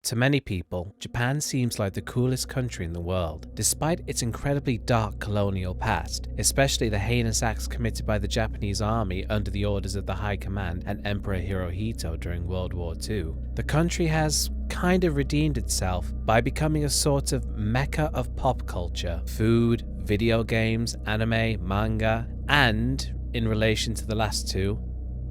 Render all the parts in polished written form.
To many people, Japan seems like the coolest country in the world, despite its incredibly dark colonial past, especially the heinous acts committed by the Japanese army under the orders of the High Command and Emperor Hirohito during World War II. The country has kind of redeemed itself by becoming a sort of mecca of pop culture, food, video games, anime, manga, and, in relation to the last two,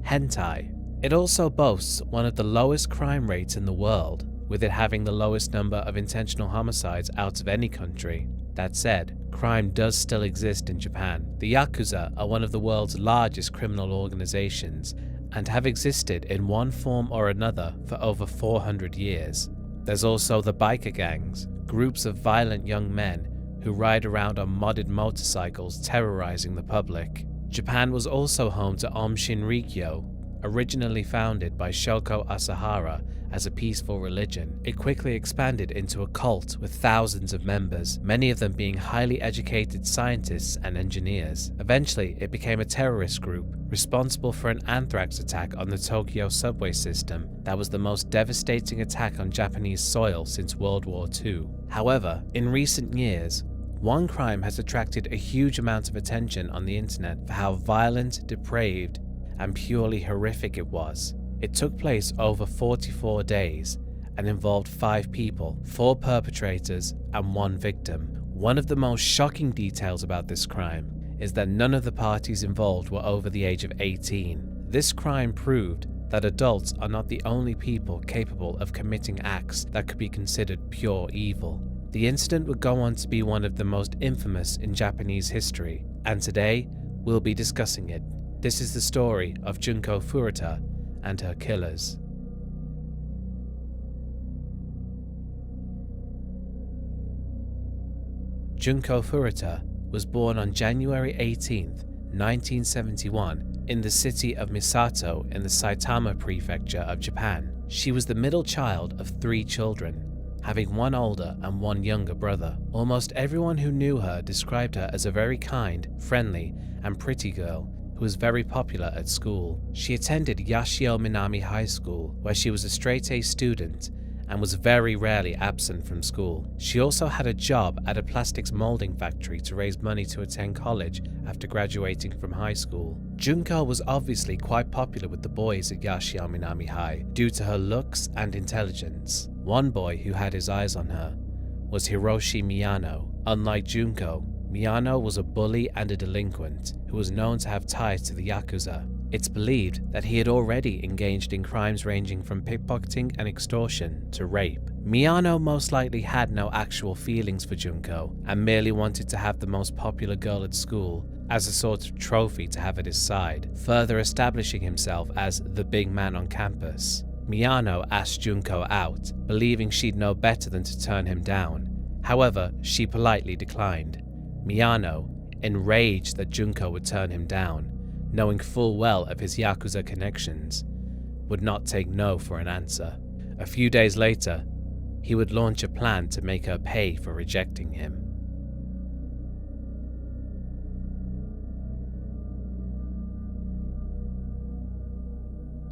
hentai. It also boasts one of the lowest crime rates in the world, with it having the lowest number of intentional homicides out of any country. That said, crime does still exist in Japan. The Yakuza are one of the world's largest criminal organizations and have existed in one form or another for over 400 years. There's also the biker gangs, groups of violent young men who ride around on modded motorcycles terrorizing the public. Japan was also home to Aum Shinrikyo, originally founded by Shoko Asahara as a peaceful religion. It quickly expanded into a cult with thousands of members, many of them being highly educated scientists and engineers. Eventually, it became a terrorist group responsible for an anthrax attack on the Tokyo subway system that was the most devastating attack on Japanese soil since World War II. However, in recent years, one crime has attracted a huge amount of attention on the internet for how violent, depraved, and purely horrific it was. It took place over 44 days and involved 5 people, 4 perpetrators and 1 victim. One of the most shocking details about this crime is that none of the parties involved were over the age of 18. This crime proved that adults are not the only people capable of committing acts that could be considered pure evil. The incident would go on to be one of the most infamous in Japanese history, and today we'll be discussing it. This is the story of Junko Furuta and her killers. Junko Furuta was born on January 18, 1971, in the city of Misato in the Saitama prefecture of Japan. She was the middle child of 3 children, having 1 older and 1 younger brother. Almost everyone who knew her described her as a very kind, friendly, and pretty girl who was very popular at school. She attended Yashio Minami High School, where she was a straight-A student and was very rarely absent from school. She also had a job at a plastics molding factory to raise money to attend college after graduating from high school. Junko was obviously quite popular with the boys at Yashio Minami High due to her looks and intelligence. One boy who had his eyes on her was Hiroshi Miyano. Unlike Junko, Miyano was a bully and a delinquent who was known to have ties to the Yakuza. It's believed that he had already engaged in crimes ranging from pickpocketing and extortion to rape. Miyano most likely had no actual feelings for Junko and merely wanted to have the most popular girl at school as a sort of trophy to have at his side, further establishing himself as the big man on campus. Miyano asked Junko out, believing she'd know better than to turn him down. However, she politely declined. Miyano, enraged that Junko would turn him down, knowing full well of his Yakuza connections, would not take no for an answer. A few days later, he would launch a plan to make her pay for rejecting him.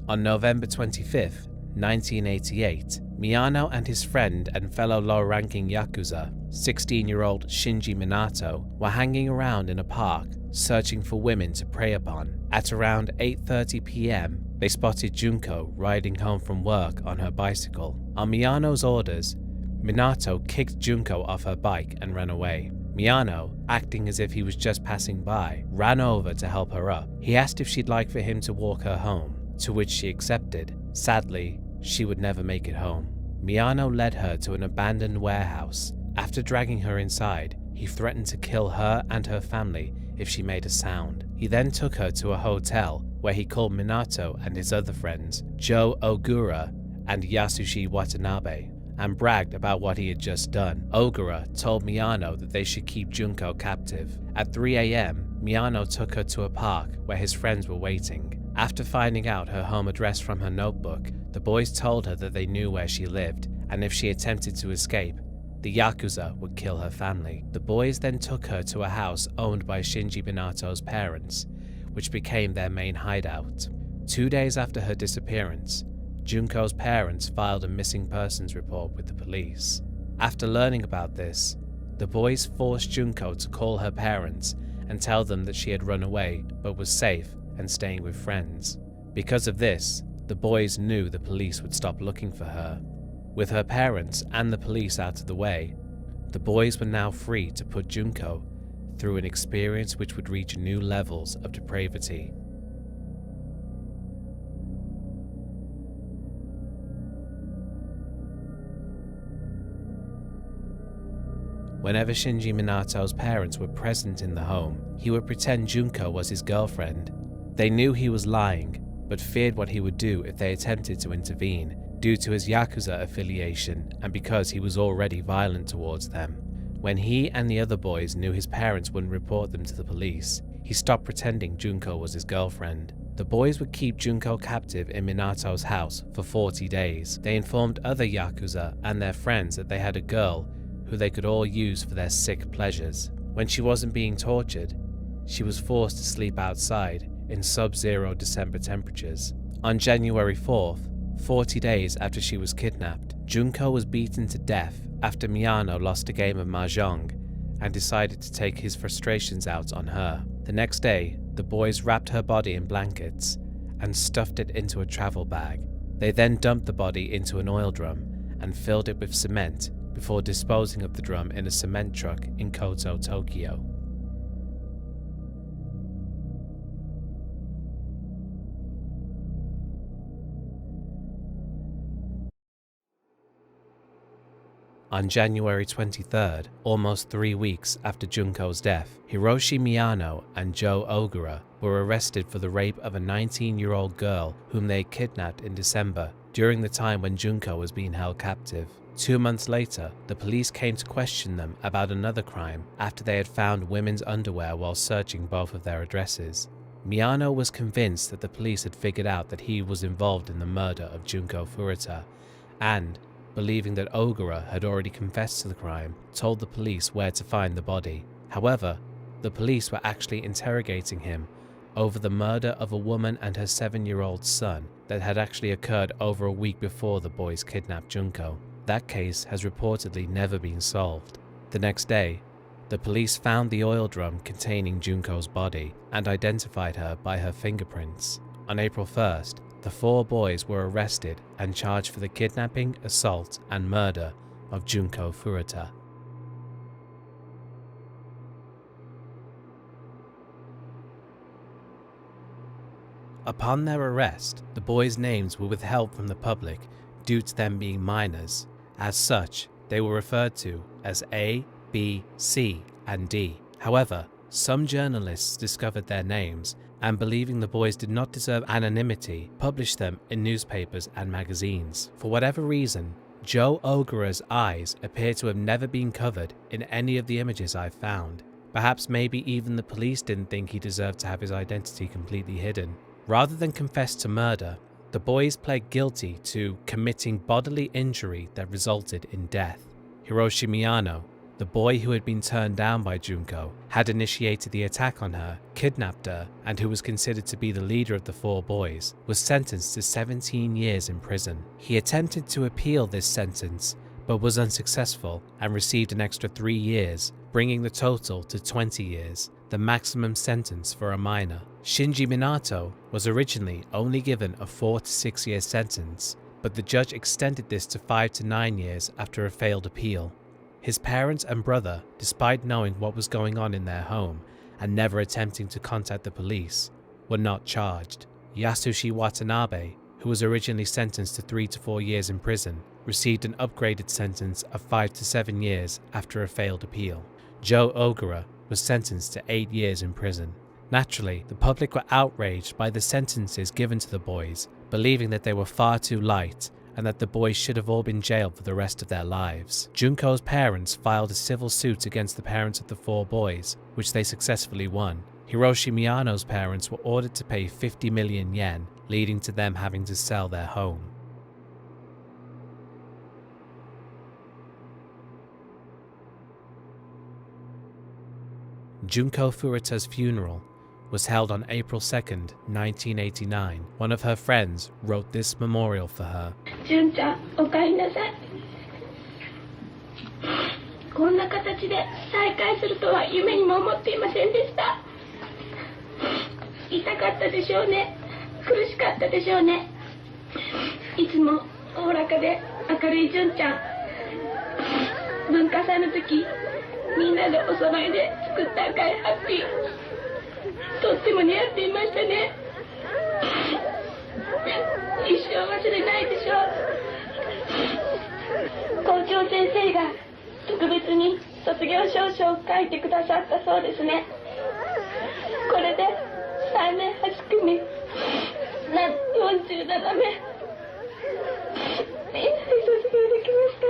On November 25th, 1988, Miyano and his friend and fellow low-ranking Yakuza, 16-year-old Shinji Minato, were hanging around in a park, searching for women to prey upon. At around 8:30 p.m., they spotted Junko riding home from work on her bicycle. On Miyano's orders, Minato kicked Junko off her bike and ran away. Miyano, acting as if he was just passing by, ran over to help her up. He asked if she'd like for him to walk her home, to which she accepted. Sadly, she would never make it home. Miyano led her to an abandoned warehouse. After dragging her inside, he threatened to kill her and her family if she made a sound. He then took her to a hotel where he called Minato and his other friends, Joe Ogura and Yasushi Watanabe, and bragged about what he had just done. Ogura told Miyano that they should keep Junko captive. At 3 a.m., Miyano took her to a park where his friends were waiting. After finding out her home address from her notebook, the boys told her that they knew where she lived, and if she attempted to escape, the Yakuza would kill her family. The boys then took her to a house owned by Shinji Minato's parents, which became their main hideout. 2 days after her disappearance, Junko's parents filed a missing persons report with the police. After learning about this, the boys forced Junko to call her parents and tell them that she had run away but was safe and staying with friends. Because of this, the boys knew the police would stop looking for her. With her parents and the police out of the way, the boys were now free to put Junko through an experience which would reach new levels of depravity. Whenever Shinji Minato's parents were present in the home, he would pretend Junko was his girlfriend. They knew he was lying, but feared what he would do if they attempted to intervene, due to his Yakuza affiliation and because he was already violent towards them. When he and the other boys knew his parents wouldn't report them to the police, he stopped pretending Junko was his girlfriend. The boys would keep Junko captive in Minato's house for 40 days. They informed other Yakuza and their friends that they had a girl who they could all use for their sick pleasures. When she wasn't being tortured, she was forced to sleep outside in sub-zero December temperatures. On January 4th, 40 days after she was kidnapped, Junko was beaten to death after Miyano lost a game of mahjong and decided to take his frustrations out on her. The next day, the boys wrapped her body in blankets and stuffed it into a travel bag. They then dumped the body into an oil drum and filled it with cement before disposing of the drum in a cement truck in Koto, Tokyo. On January 23rd, almost 3 weeks after Junko's death, Hiroshi Miyano and Joe Ogura were arrested for the rape of a 19-year-old girl whom they kidnapped in December during the time when Junko was being held captive. 2 months later, the police came to question them about another crime after they had found women's underwear while searching both of their addresses. Miyano was convinced that the police had figured out that he was involved in the murder of Junko Furuta and, believing that Ogura had already confessed to the crime, told the police where to find the body. However, the police were actually interrogating him over the murder of a woman and her 7-year-old son that had actually occurred over a week before the boys kidnapped Junko. That case has reportedly never been solved. The next day, the police found the oil drum containing Junko's body and identified her by her fingerprints. On April 1st, the 4 boys were arrested and charged for the kidnapping, assault, and murder of Junko Furuta. Upon their arrest, the boys' names were withheld from the public due to them being minors. As such, they were referred to as A, B, C, and D. However, some journalists discovered their names and, believing the boys did not deserve anonymity, published them in newspapers and magazines. For whatever reason, Joe Ogura's eyes appear to have never been covered in any of the images I've found. Perhaps maybe even the police didn't think he deserved to have his identity completely hidden. Rather than confess to murder, the boys pled guilty to committing bodily injury that resulted in death. Hiroshi Miyano, the boy who had been turned down by Junko, had initiated the attack on her, kidnapped her, and who was considered to be the leader of the 4 boys, was sentenced to 17 years in prison. He attempted to appeal this sentence, but was unsuccessful and received an extra 3 years, bringing the total to 20 years, the maximum sentence for a minor. Shinji Minato was originally only given a 4 to 6 year sentence, but the judge extended this to 5 to 9 years after a failed appeal. His parents and brother, despite knowing what was going on in their home and never attempting to contact the police, were not charged. Yasushi Watanabe, who was originally sentenced to 3 to 4 years in prison, received an upgraded sentence of 5 to 7 years after a failed appeal. Joe Ogura was sentenced to 8 years in prison. Naturally, the public were outraged by the sentences given to the boys, believing that they were far too light and that the boys should have all been jailed for the rest of their lives. Junko's parents filed a civil suit against the parents of the 4 boys, which they successfully won. Hiroshi Miyano's parents were ordered to pay 50 million yen, leading to them having to sell their home. Junko Furuta's funeral was held on April 2nd, 1989. One of her friends wrote this memorial for her. 純ちゃん、おかえりなさい。こんな形で再会するとは夢にも思っていませんでした。痛かったでしょうね。苦しかったでしょうね。いつもおおらかで明るい純ちゃん。文化祭の時、みんなでお揃いで作った赤いハッピー。とっても似合っていましたね。一生忘れないでしょう。校長先生が特別に卒業証書を書いてくださったそうですね。これで3年8組47名みんなで卒業できました。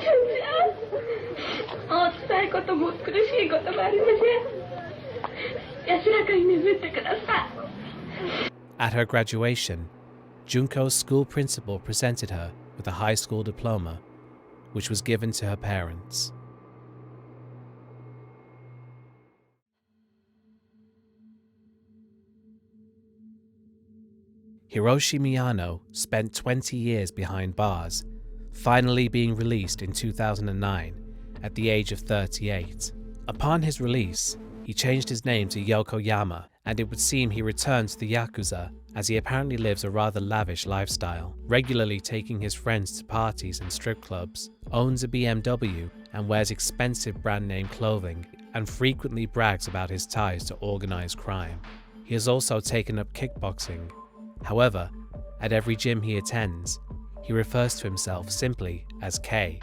純ちゃん、お辛いことも苦しいこともありません。安らかに眠ってください。 At her graduation, Junko's school principal presented her with a high school diploma, which was given to her parents. Hiroshi Miyano spent 20 years behind bars, finally being released in 2009 at the age of 38. Upon his release, he changed his name to Yokoyama, and it would seem he returned to the Yakuza, as he apparently lives a rather lavish lifestyle, regularly taking his friends to parties and strip clubs, owns a BMW and wears expensive brand name clothing, and frequently brags about his ties to organized crime. He has also taken up kickboxing. However, at every gym he attends, he refers to himself simply as K,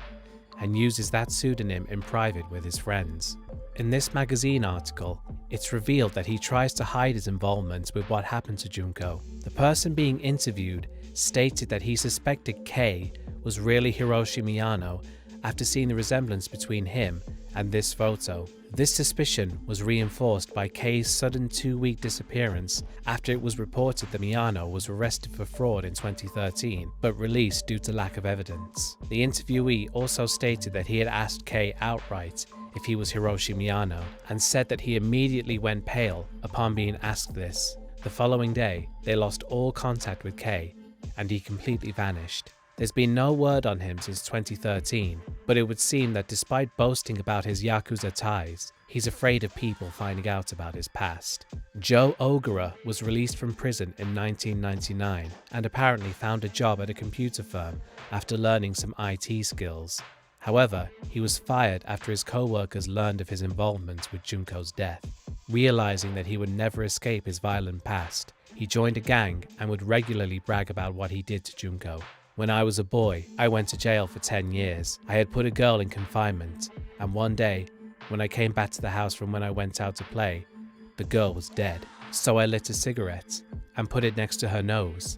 and uses that pseudonym in private with his friends. In this magazine article, it's revealed that he tries to hide his involvement with what happened to Junko. The person being interviewed stated that he suspected K was really Hiroshi Miyano after seeing the resemblance between him and this photo. This suspicion was reinforced by K's sudden 2-week disappearance after it was reported that Miyano was arrested for fraud in 2013, but released due to lack of evidence. The interviewee also stated that he had asked K outright if he was Hiroshi Miyano, and said that he immediately went pale upon being asked this. The following day, they lost all contact with K, and he completely vanished. There's been no word on him since 2013, but it would seem that despite boasting about his Yakuza ties, he's afraid of people finding out about his past. Joe Ogura was released from prison in 1999 and apparently found a job at a computer firm after learning some IT skills. However, he was fired after his co-workers learned of his involvement with Junko's death. Realizing that he would never escape his violent past, he joined a gang and would regularly brag about what he did to Junko. When I was a boy, I went to jail for 10 years. I had put a girl in confinement, and one day, when I came back to the house from when I went out to play, the girl was dead. So I lit a cigarette and put it next to her nose,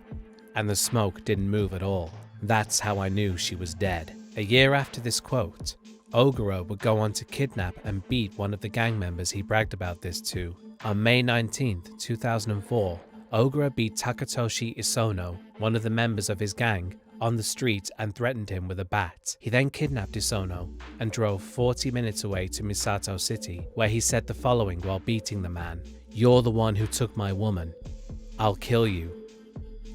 and the smoke didn't move at all. That's how I knew she was dead. A year after this quote, Ogura would go on to kidnap and beat one of the gang members he bragged about this to. On May 19, 2004, Ogura beat Takatoshi Isono, one of the members of his gang, on the street and threatened him with a bat. He then kidnapped Isono and drove 40 minutes away to Misato City, where he said the following while beating the man: "You're the one who took my woman. I'll kill you.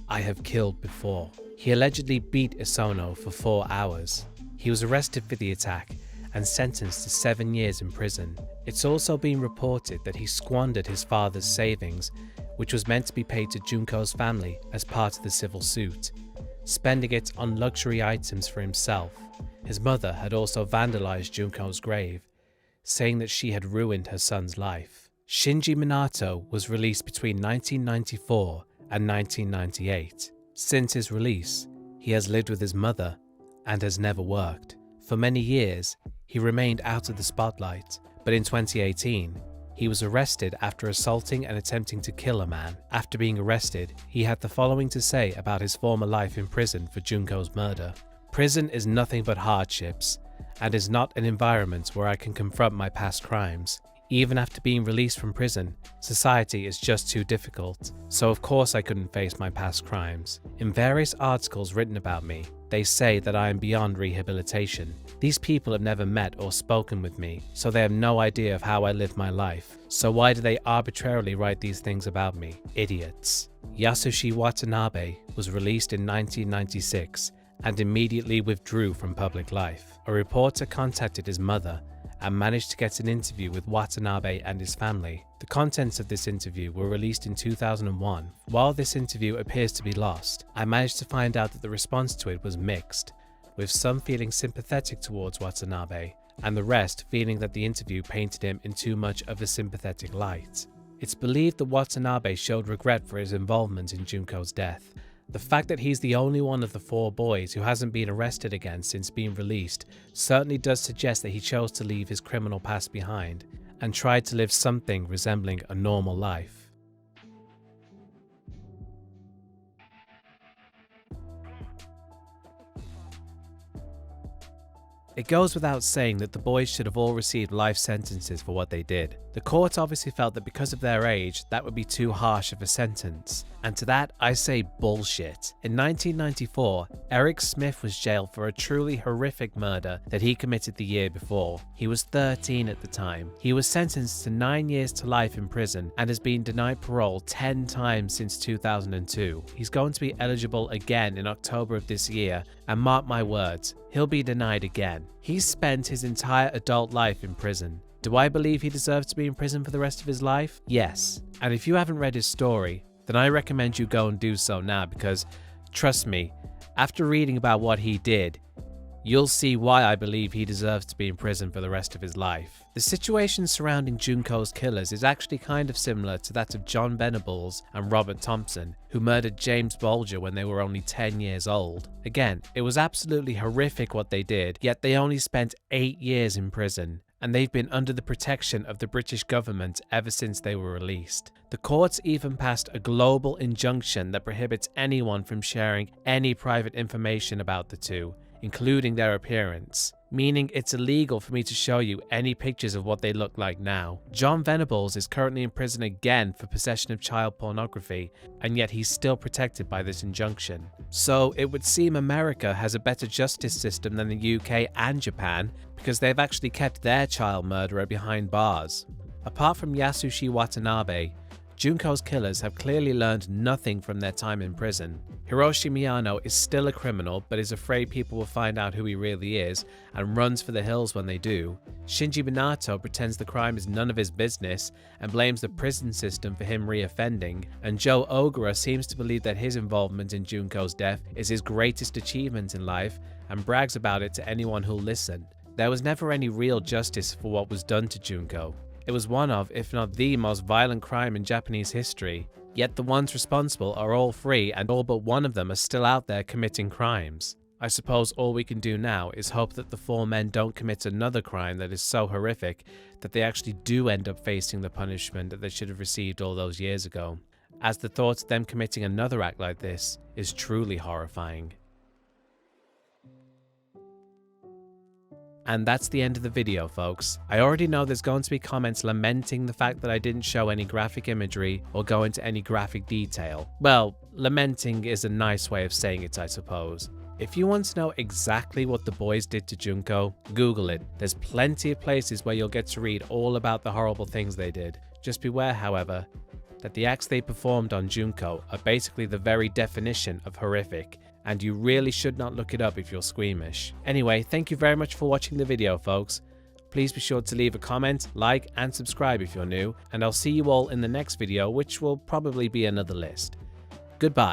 I have killed before." He allegedly beat Isono for 4 hours. He was arrested for the attack and sentenced to 7 years in prison. It's also been reported that he squandered his father's savings, which was meant to be paid to Junko's family as part of the civil suit, spending it on luxury items for himself. His mother had also vandalized Junko's grave, saying that she had ruined her son's life. Shinji Minato was released between 1994 and 1998. Since his release, he has lived with his mother and has never worked. For many years, he remained out of the spotlight, but in 2018, he was arrested after assaulting and attempting to kill a man. After being arrested, he had the following to say about his former life in prison for Junko's murder: "Prison is nothing but hardships, and is not an environment where I can confront my past crimes. Even after being released from prison, society is just too difficult, so of course I couldn't face my past crimes. In various articles written about me, They say that I am beyond rehabilitation. These people have never met or spoken with me, so they have no idea of how I live my life. So why do they arbitrarily write these things about me? Idiots. Yasushi Watanabe was released in 1996 and immediately withdrew from public life. A reporter contacted his mother and managed to get an interview with Watanabe and his family. The contents of this interview were released in 2001. While this interview appears to be lost, I managed to find out that the response to it was mixed, with some feeling sympathetic towards Watanabe, and the rest feeling that the interview painted him in too much of a sympathetic light. It's believed that Watanabe showed regret for his involvement in Junko's death. The fact that he's the only one of the 4 boys who hasn't been arrested again since being released certainly does suggest that he chose to leave his criminal past behind and tried to live something resembling a normal life. It goes without saying that the boys should have all received life sentences for what they did. The court obviously felt that because of their age, that would be too harsh of a sentence. And to that, I say bullshit. In 1994, Eric Smith was jailed for a truly horrific murder that he committed the year before. He was 13 at the time. He was sentenced to 9 years to life in prison and has been denied parole 10 times since 2002. He's going to be eligible again in October of this year, and mark my words, he'll be denied again. He's spent his entire adult life in prison. Do I believe he deserves to be in prison for the rest of his life? Yes. And if you haven't read his story, then I recommend you go and do so now, because trust me, after reading about what he did, you'll see why I believe he deserves to be in prison for the rest of his life. The situation surrounding Junko's killers is actually kind of similar to that of John Venables and Robert Thompson, who murdered James Bolger when they were only 10 years old. Again, it was absolutely horrific what they did, yet they only spent 8 years in prison, and they've been under the protection of the British government ever since they were released. The courts even passed a global injunction that prohibits anyone from sharing any private information about the two, including their appearance, meaning it's illegal for me to show you any pictures of what they look like now. John Venables is currently in prison again for possession of child pornography, and yet he's still protected by this injunction. So it would seem America has a better justice system than the UK and Japan, because they've actually kept their child murderer behind bars. Apart from Yasushi Watanabe, Junko's killers have clearly learned nothing from their time in prison. Hiroshi Miyano is still a criminal, but is afraid people will find out who he really is and runs for the hills when they do. Shinji Minato pretends the crime is none of his business and blames the prison system for him re-offending, and Joe Ogura seems to believe that his involvement in Junko's death is his greatest achievement in life and brags about it to anyone who'll listen. There was never any real justice for what was done to Junko. It was one of, if not the most violent crime in Japanese history, yet the ones responsible are all free and all but one of them are still out there committing crimes. I suppose all we can do now is hope that the 4 men don't commit another crime that is so horrific that they actually do end up facing the punishment that they should have received all those years ago, as the thought of them committing another act like this is truly horrifying. And that's the end of the video, folks. I already know there's going to be comments lamenting the fact that I didn't show any graphic imagery or go into any graphic detail. Well, lamenting is a nice way of saying it, I suppose. If you want to know exactly what the boys did to Junko, Google it. There's plenty of places where you'll get to read all about the horrible things they did. Just beware, however, that the acts they performed on Junko are basically the very definition of horrific, and you really should not look it up if you're squeamish. Anyway, thank you very much for watching the video, folks. Please be sure to leave a comment, like, and subscribe if you're new, and I'll see you all in the next video, which will probably be another list. Goodbye.